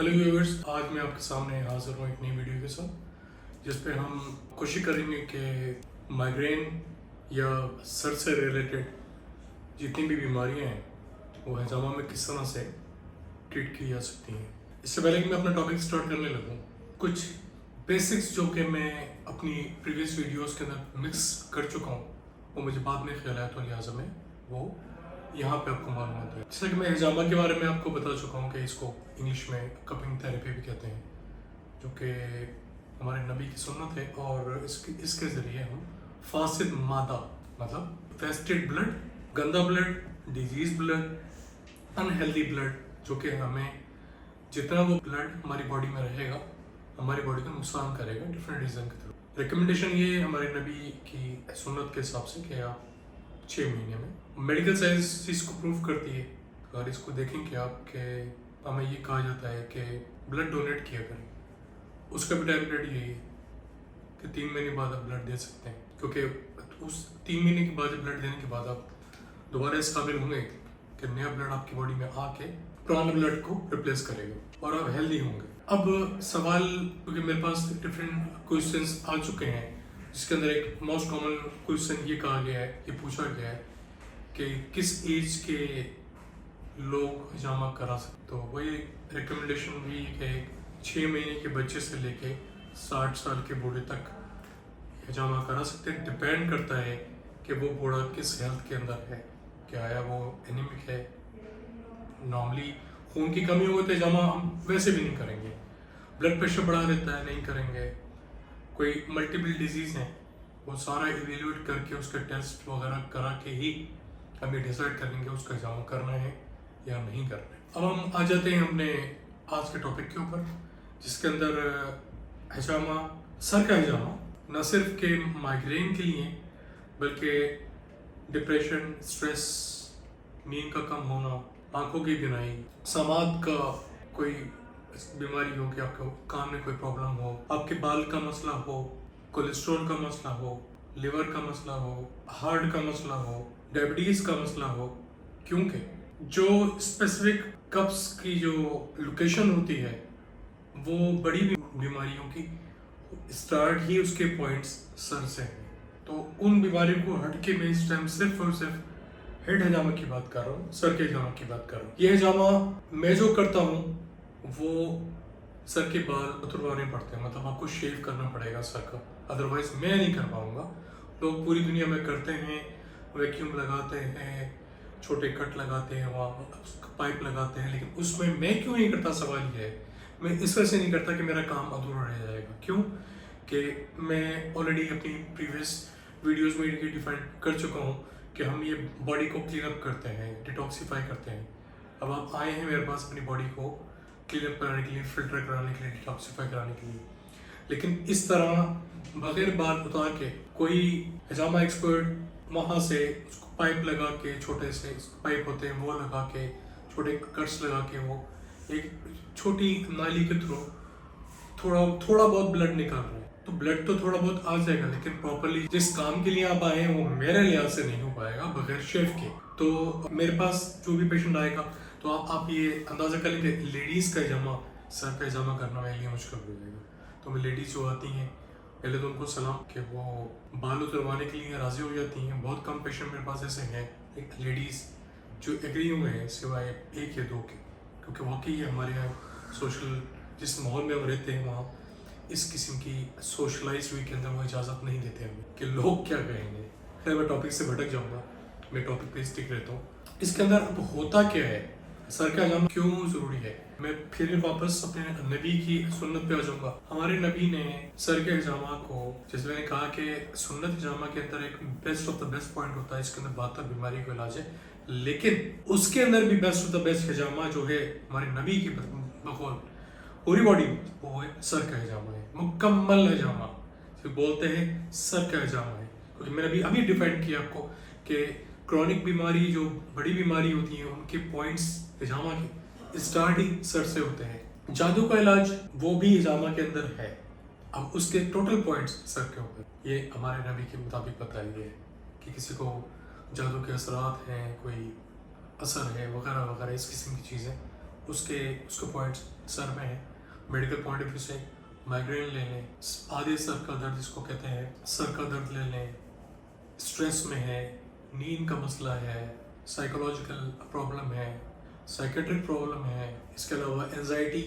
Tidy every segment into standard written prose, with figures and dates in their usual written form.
Hello viewers, आज मैं आपके सामने हाजिर हूँ एक नई वीडियो के साथ जिस पे हम कोशिश करेंगे कि माइग्रेन या सर से रिलेटेड जितनी भी बीमारियाँ हैं वो हजामा में किस तरह से ट्रीट की जा सकती हैं। इससे पहले कि मैं अपना टॉपिक स्टार्ट करने लगूँ, कुछ बेसिक्स जो कि मैं अपनी प्रीवियस वीडियोस के अंदर मिक्स कर चुका हूँ वो मुझे बाद में ख्याल आया तो लिहाजा में वो यहाँ पे आपको मालूम होता है। जैसे कि मैं हिजामा के बारे में आपको बता चुका हूँ कि इसको इंग्लिश में कपिंग थेरेपी भी कहते हैं, जो कि हमारे नबी की सुन्नत है और इसके ज़रिए हम फासिद मादा मतलब वेस्टेड ब्लड, गंदा blood, disease blood, unhealthy blood, जो कि हमें जितना वो ब्लड हमारी बॉडी में रहेगा हमारी बॉडी को नुकसान करेगा डिफरेंट रीज़न के थ्रू। रिकमेंडेशन ये हमारे नबी की सुन्नत के हिसाब से कि आप 6 महीने में, मेडिकल साइंस इसको प्रूव करती है। अगर इसको देखेंगे आप कि हमें ये कहा जाता है कि ब्लड डोनेट किया करें, उसका भी टाइम पीरियड यही है कि 3 महीने बाद आप ब्लड दे सकते हैं, क्योंकि उस 3 महीने के बाद ब्लड देने के बाद आप दोबारा इस काबिल होंगे कि नया ब्लड आपकी बॉडी में आके पुराने ब्लड को रिप्लेस करेगा और आप हेल्दी होंगे। अब सवाल, क्योंकि मेरे पास डिफरेंट क्वेश्चंस आ चुके हैं जिसके अंदर एक मोस्ट कॉमन क्वेश्चन ये कहा गया है, ये पूछा गया है कि किस एज के लोग हिजामा करा सकते। तो वही रिकमेंडेशन भी कि 6 महीने के बच्चे से लेके 60 साल के बूढ़े तक हिजामा करा सकते हैं। डिपेंड करता है कि वो बूढ़ा किस हेल्थ के अंदर है, क्या आया वो एनीमिक है। नॉर्मली खून की कमी हो तो हिजामा हम वैसे भी नहीं करेंगे, ब्लड प्रेशर बढ़ा देता है नहीं करेंगे। कोई मल्टीपल डिजीज़ हैं वो सारा इवेल्यूएट करके उसका टेस्ट वगैरह करा के ही हम ये डिसाइड करेंगे उसका हिजामा करना है या नहीं करना है। अब हम आ जाते हैं अपने आज के टॉपिक के ऊपर, जिसके अंदर हिजामा, सर का हिजामा न सिर्फ के माइग्रेन के लिए बल्कि डिप्रेशन, स्ट्रेस, नींद का कम होना, आंखों की बिनाई, समात का कोई बीमारी हो कि आपको कान में कोई प्रॉब्लम हो, आपके बाल का मसला हो, कोलेस्ट्रॉल का मसला हो, लिवर का मसला हो, हार्ट का मसला हो, डायबिटीज़ का मसला हो, क्योंकि जो स्पेसिफिक कब्ज की जो लोकेशन होती है वो बड़ी बीमारियों की स्टार्ट ही उसके पॉइंट्स सर से है। तो उन बीमारियों को हट के मैं इस टाइम सिर्फ और सिर्फ हेड हिजामा की बात कर रहा हूँ, सर के हिजामा की बात कर रहा हूँ। ये हिजामा मैं जो करता हूँ वो सर के बाल उतरवाने पड़ते हैं, मतलब आपको शेव करना पड़ेगा सर का, अदरवाइज मैं नहीं कर पाऊँगा। लोग पूरी दुनिया में करते हैं, वैक्यूम लगाते हैं, छोटे कट लगाते हैं, वहाँ पाइप लगाते हैं, लेकिन उसमें मैं क्यों नहीं करता, सवाल ये है। मैं इस वजह से नहीं करता कि मेरा काम अधूरा रह जाएगा। क्यों कि मैं ऑलरेडी अपनी प्रीवियस वीडियोस में ये डिफाइन कर चुका हूँ कि हम ये बॉडी को क्लीन अप करते हैं, डिटॉक्सीफाई करते हैं। अब आप आए हैं मेरे पास अपनी बॉडी को क्लीन अप कराने के लिए, फिल्टर कराने के लिए, डिटॉक्सीफाई कराने के लिए, लेकिन इस तरह बगैर बाल उतार के कोई हिजामा एक्सपर्ट वहाँ से उसको पाइप लगा के, छोटे से पाइप होते हैं वो लगा के, छोटे कट्स लगा के, वो एक छोटी नाली के थ्रू थोड़ा बहुत ब्लड निकाल रहे हैं, तो ब्लड तो थोड़ा बहुत आ जाएगा, लेकिन प्रॉपरली जिस काम के लिए आप आए हैं वो मेरे लिहाज से नहीं हो पाएगा बगैर शेफ के। तो मेरे पास जो भी पेशेंट आएगा तो आप ये अंदाज़ा कर लेंगे, लेडीज़ का हिजामा, सर का हिजामा करना मेरे लिए मुश्किल हो जाएगा। तो मैं लेडीज़ जो आती हैं पहले तो उनको सलाम कि वो बाल उतरवाने के लिए राज़ी हो जाती हैं। बहुत कम पेशेंट मेरे पास ऐसे हैं एक लेडीज़ जो एग्री हुए हैं, सिवाय 1 या 2 के, क्योंकि वाकई हमारे यहाँ सोशल जिस माहौल में हम रहते हैं वहाँ इस किस्म की सोशलाइज वे के अंदर वो इजाज़त नहीं देते हमें कि लोग क्या कहेंगे। खैर मैं टॉपिक से भटक जाऊँगा, मैं टॉपिक पे स्टिक रहता हूँ। इसके अंदर अब होता क्या है, सर का हिजामा क्यों ज़रूरी है, मैं फिर वापस अपने नबी की सुन्नत पे आ जाऊँगा। हमारे नबी ने सर के हिजामा को, जैसे मैंने कहा कि सुन्नत हिजामा के अंदर एक best of the best point होता है, इसके अंदर 72 बीमारी का इलाज है, लेकिन उसके अंदर भी बेस्ट ऑफ द बेस्ट हिजामा जो है हमारे नबी की बकौल पूरी बॉडी वो है सर का हिजामा है, मुकम्मल हिजामा बोलते हैं सर का हिजामा है। क्योंकि मैंने अभी डिफाइन किया आपको कि क्रॉनिक बीमारी जो बड़ी बीमारी होती है उनके पॉइंट्स हिजामा के स्टार्ट ही सर से होते हैं। जादू का इलाज वो भी हिजामा के अंदर है, अब उसके टोटल पॉइंट्स सर के ऊपर। ये हमारे नबी के मुताबिक बताया गया है कि किसी को जादू के असरात हैं, कोई असर है वगैरह वगैरह, इस किस्म की चीज़ें उसके पॉइंट्स सर में है। मेडिकल पॉइंट ऑफ व्यू से माइग्रेन ले लें, आधे सर का दर्द जिसको कहते हैं, सर का दर्द ले लें, स्ट्रेस में है, नींद का मसला है, साइकोलॉजिकल प्रॉब्लम है, साइकेट्रिक प्रॉब्लम है, इसके अलावा एंजाइटी,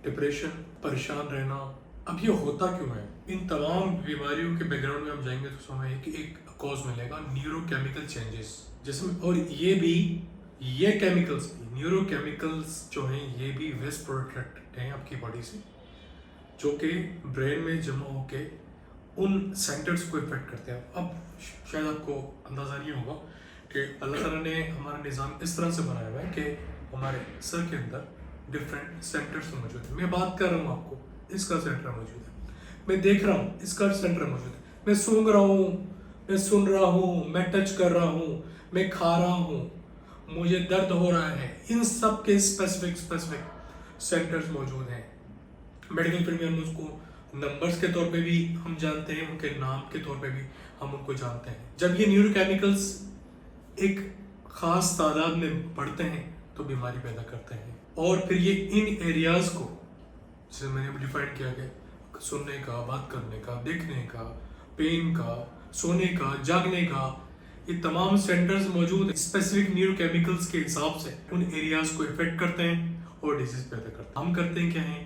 डिप्रेशन, परेशान रहना। अब ये होता क्यों है? इन तमाम बीमारियों के बैकग्राउंड में हम जाएंगे तो हमें एक कॉज मिलेगा, न्यूरोकेमिकल चेंजेस, जिसमें और ये केमिकल्स न्यूरोकेमिकल्स जो हैं ये भी वेस्ट प्रोडक्ट हैं आपकी बॉडी से, जो कि ब्रेन में जमा होके उन सेंटर्स को इफेक्ट करते हैं। अब शायद आपको अंदाज़ा नहीं होगा कि अल्लाह ताला ने हमारा निज़ाम इस तरह से बनाया हुआ है कि हमारे सर के अंदर डिफरेंट सेंटर्स मौजूद हैं। मैं बात कर रहा हूँ, आपको इसका सेंटर मौजूद है, मैं देख रहा हूँ इसका सेंटर मौजूद है, मैं सूंघ रहा हूँ, मैं सुन रहा हूँ, मैं टच कर रहा हूँ, मैं खा रहा हूँ, मुझे दर्द हो रहा है। इन सब के स्पेसिफिक सेंटर्स मौजूद हैं। मेडिकल फील्ड में हम उसको नंबर्स के तौर पे भी हम जानते हैं, उनके नाम के तौर पे भी हम उनको जानते हैं। जब ये न्यूरोकेमिकल्स एक खास तादाद में बढ़ते हैं तो बीमारी पैदा करते हैं, और फिर ये इन एरियाज को, जिसे मैंने डिफाइन किया गया, सुनने का, बात करने का, देखने का, पेन का, सोने का, जागने का, ये तमाम सेंटर्स मौजूद स्पेसिफिक न्यूरोकेमिकल्स के हिसाब से उन एरियाज को इफेक्ट करते हैं और डिजीज पैदा करते हैं। हम करते हैं क्या है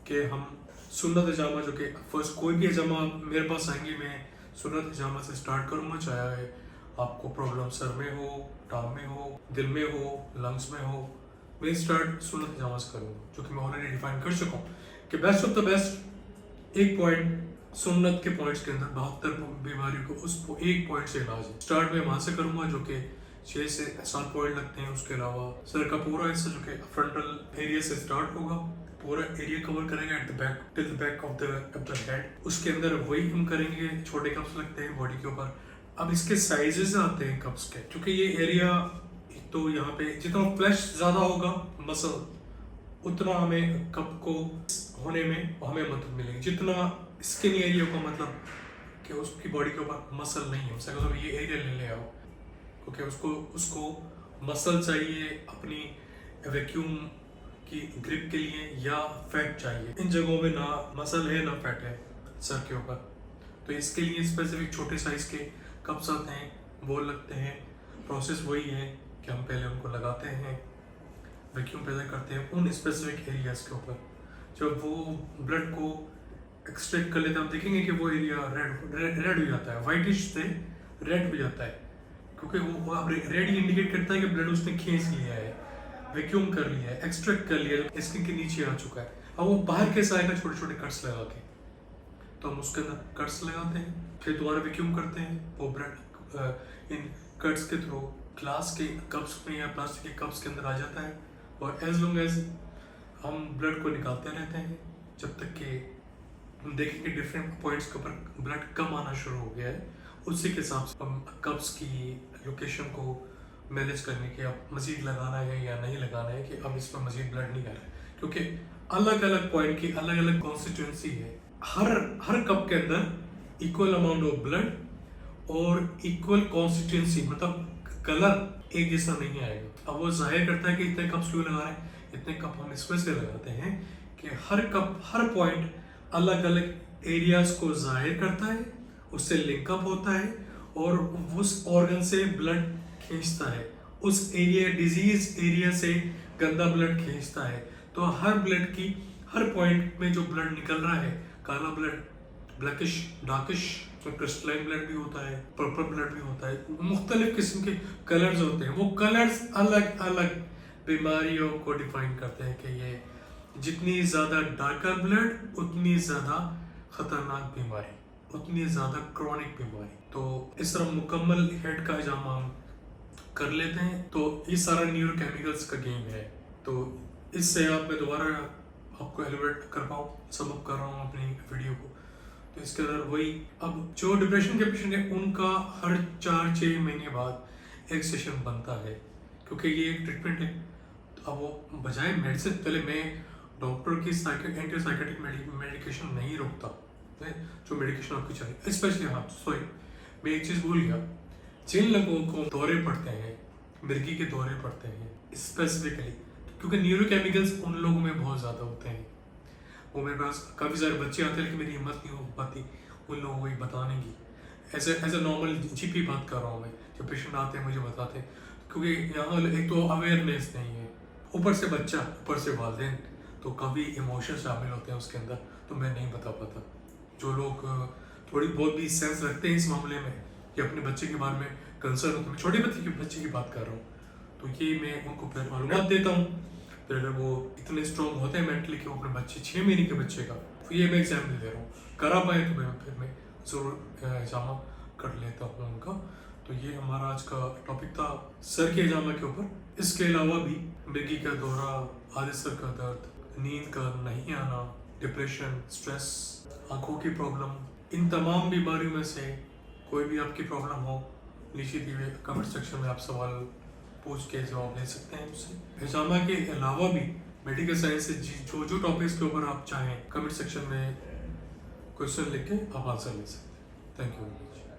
कि हम सुन्नत हजामा, जो कि फर्स्ट कोई भी हजामा मेरे पास आएंगे, मैं सुन्नत हजामा से स्टार्ट करूँगा, चाहे आपको प्रॉब्लम सर में हो, टांग में हो, दिल में हो, लंग्स में हो, मैं स्टार्ट सुन्नत हजामा से करूँगा, जो कि मैं ऑलरेडी डिफाइन कर चुका हूँ कि बेस्ट ऑफ द बेस्ट एक पॉइंट सुन्नत के पॉइंट्स के अंदर 72 बीमारियों को उस एक पॉइंट से इलाज है। स्टार्ट में वहाँ से करूँगा, जो कि 6 से 7 पॉइंट लगते हैं। उसके अलावा सर का पूरा हिस्सा जो कि फ्रंटल एरिया से स्टार्ट होगा, पूरा एरिया कवर करेंगे at the back, till the back of the head. उसके अंदर वही हम करेंगे, छोटे कप्स लगते हैं बॉडी के ऊपर। अब इसके साइजेस आते हैं कप्स के, क्योंकि ये एरिया तो यहाँ पे जितना फ्लैश ज्यादा होगा मसल, उतना हमें कप को होने में हमें मदद मिलेगी। जितना स्किन एरिया को, मतलब कि उसकी बॉडी के ऊपर मसल नहीं है, उसका मतलब ये एरिया ले आओ, क्योंकि उसको मसल चाहिए अपनी वैक्यूम की ग्रिप के लिए, या फैट चाहिए। इन जगहों में ना मसल है ना फैट है सर के ऊपर, तो इसके लिए स्पेसिफिक छोटे साइज के कप्स आते हैं, बॉल लगते हैं। प्रोसेस वही है कि हम पहले उनको लगाते हैं, वैक्यूम पैदा करते हैं उन स्पेसिफिक एरियाज के ऊपर। जब वो ब्लड को एक्सट्रैक्ट कर लेते हैं, हम देखेंगे कि वो एरिया रेड हो जाता है, वाइटिश से रेड हो जाता है, क्योंकि वो अब रेड इंडिकेट करता है कि ब्लड उसने खींच लिया है, वैक्यूम कर लिया है, एक्सट्रैक्ट कर लिया है, स्किन के नीचे आ चुका है। अब वो बाहर कैसे आएगा? छोटे छोटे कट्स लगा के, तो हम उसके अंदर कट्स लगाते हैं, फिर दोबारा वैक्यूम करते हैं, वो ब्लड इन कट्स के थ्रू ग्लास के कप्स में या प्लास्टिक के कप्स के अंदर आ जाता है। और एज लॉन्ग एज हम ब्लड को निकालते रहते हैं, जब तक कि हम देखेंगे डिफरेंट पॉइंट्स के ऊपर ब्लड कम आना शुरू हो गया है, उसी के हिसाब से हम कप्स की लोकेशन को मैनेज करने के अब मजीद लगाना है या नहीं लगाना है, कि अब इसमें मजीद ब्लड नहीं आ रहा है, क्योंकि अलग अलग पॉइंट की अलग अलग कॉन्स्टिट्यूंसी है। हर कप के अंदर इक्वल अमाउंट ऑफ ब्लड और इक्वल कॉन्स्टिट्यूंसी, मतलब कलर एक जैसा नहीं आएगा। अब वो जाहिर करता है कि इतने कप्स क्यों लगा रहे हैं। इतने कप हम इस वजह से लगाते हैं कि हर कप, हर पॉइंट अलग अलग एरियाज को जाहिर करता है, उससे लिंकअप होता है और उस ऑर्गन से ब्लड खींचता है, उस एरिया डिजीज एरिया से गंदा ब्लड खींचता है। तो हर ब्लड की हर पॉइंट में जो ब्लड निकल रहा है, काला blood, blackish, darkish, crystalline blood भी होता है, पर्पल ब्लड भी होता है, मुख्तलिफ किस्म के कलर्स होते हैं। वो कलर्स अलग अलग बीमारियों को डिफाइन करते हैं कि ये जितनी ज़्यादा डार्कर ब्लड उतनी ज़्यादा खतरनाक बीमारी, उतनी ज़्यादा क्रॉनिक बीमारी। तो इस तरह मुकम्मल हेड का हजामा हम कर लेते हैं। तो ये सारा न्यूरोकेमिकल्स का गेम है। तो इससे आप मैं दोबारा आपको एलिब्रेट कर पाऊँ, समअप कर रहा हूँ अपनी वीडियो को। तो इसके अंदर वही, अब जो डिप्रेशन के पेशेंट है उनका हर 4-6 महीने बाद एक सेशन बनता है, क्योंकि ये एक ट्रीटमेंट है। तो अब वो बजाय मेडिसिन, पहले मैं डॉक्टर की एंटी साइकेट्रिक मेडिकेशन नहीं रोकता, जो मेडिकेशन आपकी चाहिए स्पेशली। हाँ सॉरी, मैं एक चीज़ भूल गया, जिन लोगों को दौरे पड़ते हैं, मिर्गी के दौरे पड़ते हैं स्पेसिफिकली, क्योंकि न्यूरोकेमिकल्स उन लोगों में बहुत ज़्यादा होते हैं। वो मेरे पास काफ़ी सारे बच्चे आते हैं लेकिन मेरी हिम्मत नहीं हो पाती उन लोगों को ये बताने की। एज ए नॉर्मल जीपी बात कर रहा हूँ मैं, जब पेशेंट आते हैं मुझे बताते हैं, क्योंकि यहाँ एक तो अवेयरनेस नहीं है, ऊपर से बच्चा, ऊपर से वालिदैन, तो काफ़ी इमोशन शामिल होते हैं उसके अंदर, तो मैं नहीं बता पाता। जो लोग थोड़ी बहुत भी सेंस रखते हैं इस मामले में कि अपने बच्चे के बारे में कंसर्न होते हैं, मैं छोटे बच्चे की बात कर रहा हूँ, तो ये मैं उनको फिर मालूमात देता हूँ। फिर अगर वो इतने स्ट्रॉन्ग होते हैं मेंटली कि वो अपने बच्चे 6 महीने के बच्चे का, तो ये मैं एग्जाम्पल दे रहा हूँ, करा पाए तो मैं ज़रूर एग्जामा कर लेता हूँ उनका। तो ये हमारा आज का टॉपिक था सर के एग्जामा के ऊपर। इसके अलावा भी मृगी का दौरा, आधे सर का दर्द, नींद का नहीं आना, डिप्रेशन, स्ट्रेस, आँखों की प्रॉब्लम, इन तमाम बीमारियों में से कोई भी आपकी प्रॉब्लम हो, नीचे दिए हुए कमेंट सेक्शन में आप सवाल पूछ के जवाब ले सकते हैं मुझसे। एग्जामा के अलावा भी मेडिकल साइंस से जो टॉपिक्स के ऊपर आप चाहें कमेंट सेक्शन में क्वेश्चन लिख के आप आंसर ले सकते हैं। Thank you very much.